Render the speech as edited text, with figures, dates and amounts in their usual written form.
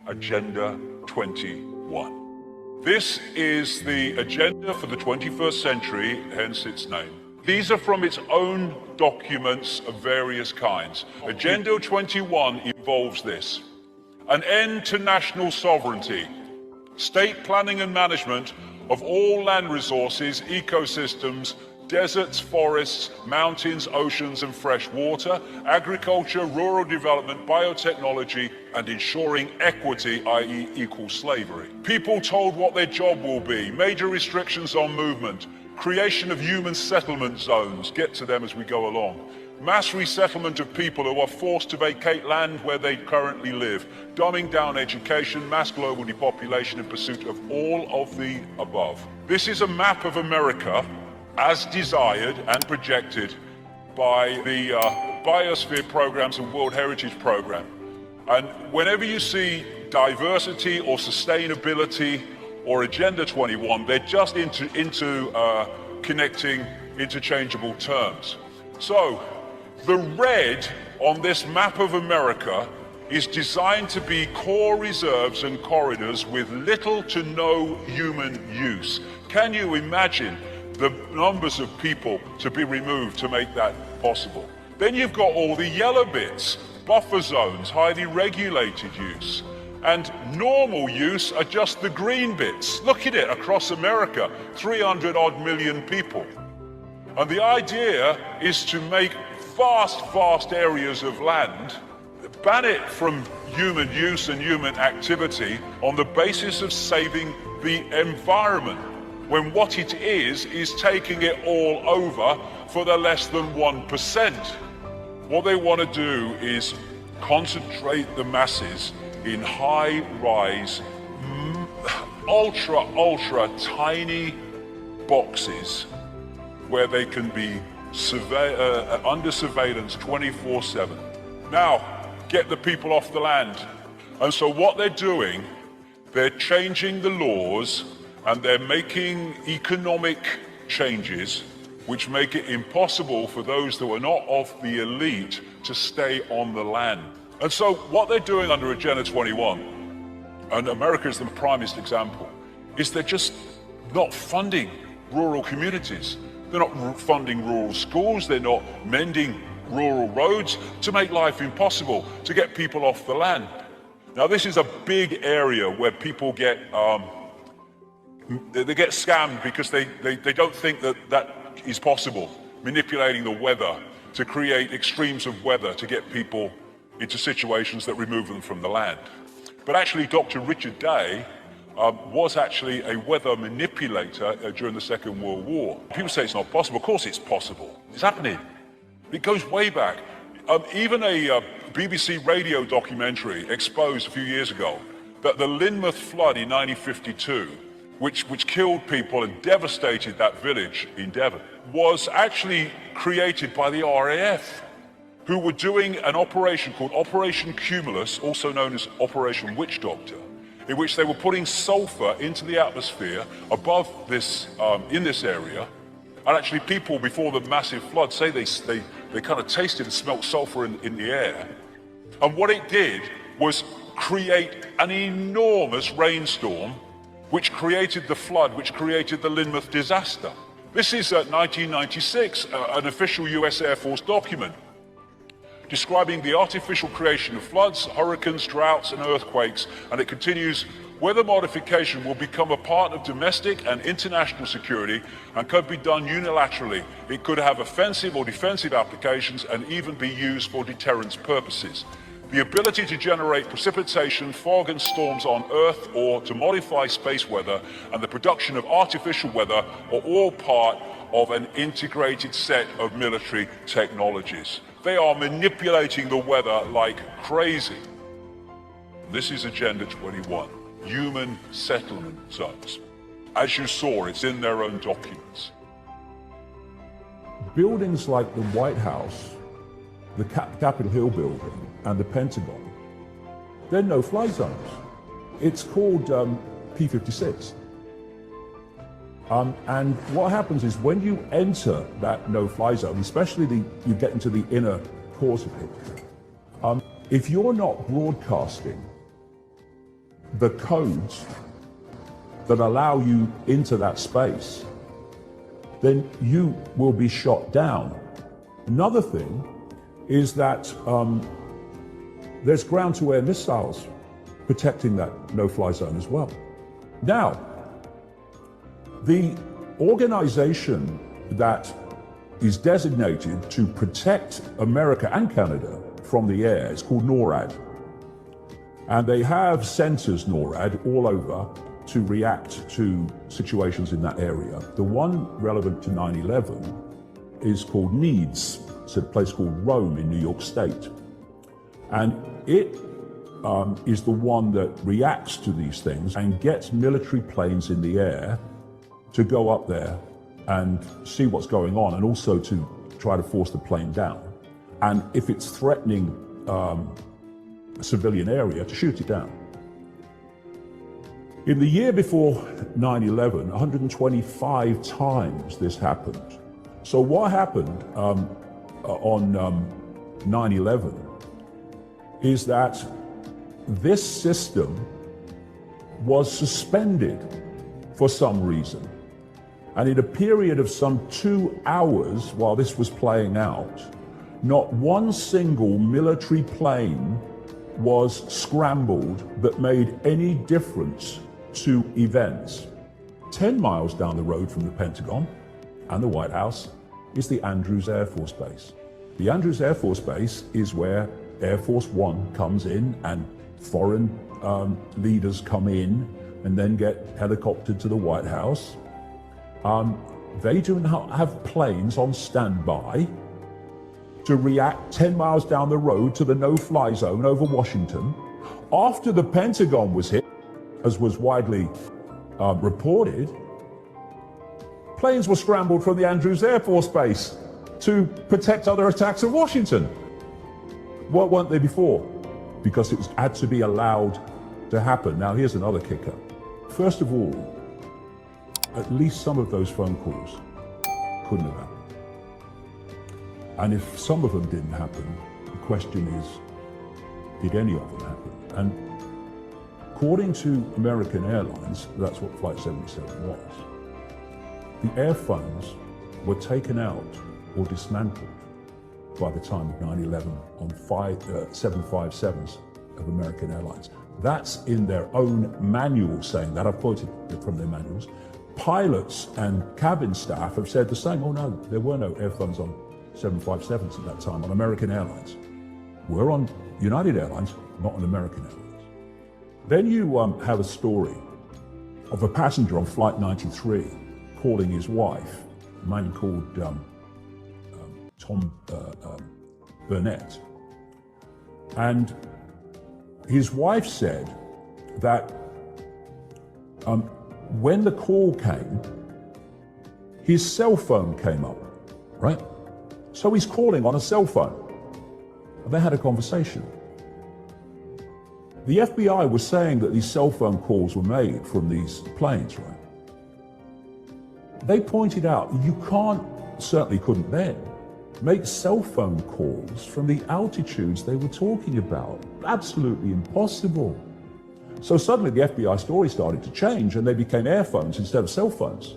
Agenda 21. This is the agenda for the 21st century, hence its name. These are from its own documents of various kinds. Agenda 21 involves this: an end to national sovereignty, state planning and management of all land resources, ecosystems, deserts, forests, mountains, oceans and fresh water, agriculture, rural development, biotechnology, and ensuring equity, i.e. equal slavery. People told what their job will be, major restrictions on movement, creation of human settlement zones, get to them as we go along, mass resettlement of people who are forced to vacate land where they currently live, dumbing down education, mass global depopulation in pursuit of all of the above. This is a map of America as desired and projected by the Biosphere Programs and World Heritage Program. And whenever you see diversity or sustainability or Agenda 21, they're just into connecting interchangeable terms. So the red on this map of America is designed to be core reserves and corridors with little to no human use. Can you imagine the numbers of people to be removed to make that possible? Then you've got all the yellow bits, buffer zones, highly regulated use. And normal use are just the green bits. Look at it across America, 300 odd million people. And the idea is to make vast areas of land, ban it from human use and human activity on the basis of saving the environment, when what it is taking it all over for the less than 1%. What they want to do is concentrate the masses in high-rise, ultra tiny boxes where they can be under surveillance 24/7. Now, get the people off the land. And so what they're doing, they're changing the laws and they're making economic changes which make it impossible for those that are not of the elite to stay on the land. And so what they're doing under Agenda 21, and America is the primest example, is they're just not funding rural communities. They're not funding rural schools, they're not mending rural roads to make life impossible, to get people off the land. Now this is a big area where people get scammed because they don't think that is possible, manipulating the weather to create extremes of weather to get people into situations that remove them from the land. But actually Dr. Richard Day was actually a weather manipulator during the Second World War. People say it's not possible. Of course it's possible. It's happening. It goes way back. Even a BBC radio documentary exposed a few years ago that the Lynmouth flood in 1952, which killed people and devastated that village in Devon, was actually created by the RAF, who were doing an operation called Operation Cumulus, also known as Operation Witch Doctor, in which they were putting sulfur into the atmosphere above this, in this area. And actually people before the massive flood say they kind of tasted and smelt sulfur in the air. And what it did was create an enormous rainstorm, which created the flood, which created the Lynmouth disaster. This is 1996, an official US Air Force document describing the artificial creation of floods, hurricanes, droughts and earthquakes, and it continues, weather modification will become a part of domestic and international security and could be done unilaterally. It could have offensive or defensive applications and even be used for deterrence purposes. The ability to generate precipitation, fog and storms on Earth or to modify space weather and the production of artificial weather are all part of an integrated set of military technologies. They are manipulating the weather like crazy. This is Agenda 21, human settlement zones. As you saw, it's in their own documents. Buildings like the White House, the Capitol Hill building, and the Pentagon, they're no-fly zones. It's called P56. And what happens is when you enter that no-fly zone, especially you get into the inner cores of it, if you're not broadcasting the codes that allow you into that space, then you will be shot down. Another thing is that there's ground-to-air missiles protecting that no-fly zone as well. Now, the organization that is designated to protect America and Canada from the air is called NORAD. And they have sensors, NORAD, all over to react to situations in that area. The one relevant to 9/11 is called NEADS. It's a place called Rome in New York State. And it is the one that reacts to these things and gets military planes in the air to go up there and see what's going on, and also to try to force the plane down. And if it's threatening a civilian area, to shoot it down. In the year before 9/11, 125 times this happened. So what happened on 9/11 is that this system was suspended for some reason. And in a period of some 2 hours while this was playing out, not one single military plane was scrambled that made any difference to events. 10 miles down the road from the Pentagon and the White House is the Andrews Air Force Base. The Andrews Air Force Base is where Air Force One comes in and foreign leaders come in and then get helicoptered to the White House. They do not have planes on standby to react 10 miles down the road to the no-fly zone over Washington. After the Pentagon was hit, as was widely reported, planes were scrambled from the Andrews Air Force Base to protect other attacks of Washington. What weren't they before? Because it had to be allowed to happen. Now here's another kicker. First of all, at least some of those phone calls couldn't have happened. And if some of them didn't happen, the question is, did any of them happen? And according to American Airlines, that's what Flight 77 was, the airphones were taken out or dismantled by the time of 9/11 on 757s of American Airlines. That's in their own manual saying that. I've quoted it from their manuals. Pilots and cabin staff have said the same. Oh no, there were no airphones on 757s at that time on American Airlines. We're on United Airlines, not on American Airlines. Then you have a story of a passenger on Flight 93 calling his wife, a man called Tom Burnett. And his wife said that when the call came, his cell phone came up, right? So he's calling on a cell phone. And they had a conversation. The FBI was saying that these cell phone calls were made from these planes, right? They pointed out you certainly couldn't then, make cell phone calls from the altitudes they were talking about. Absolutely impossible. So suddenly the FBI story started to change and they became airphones instead of cell phones.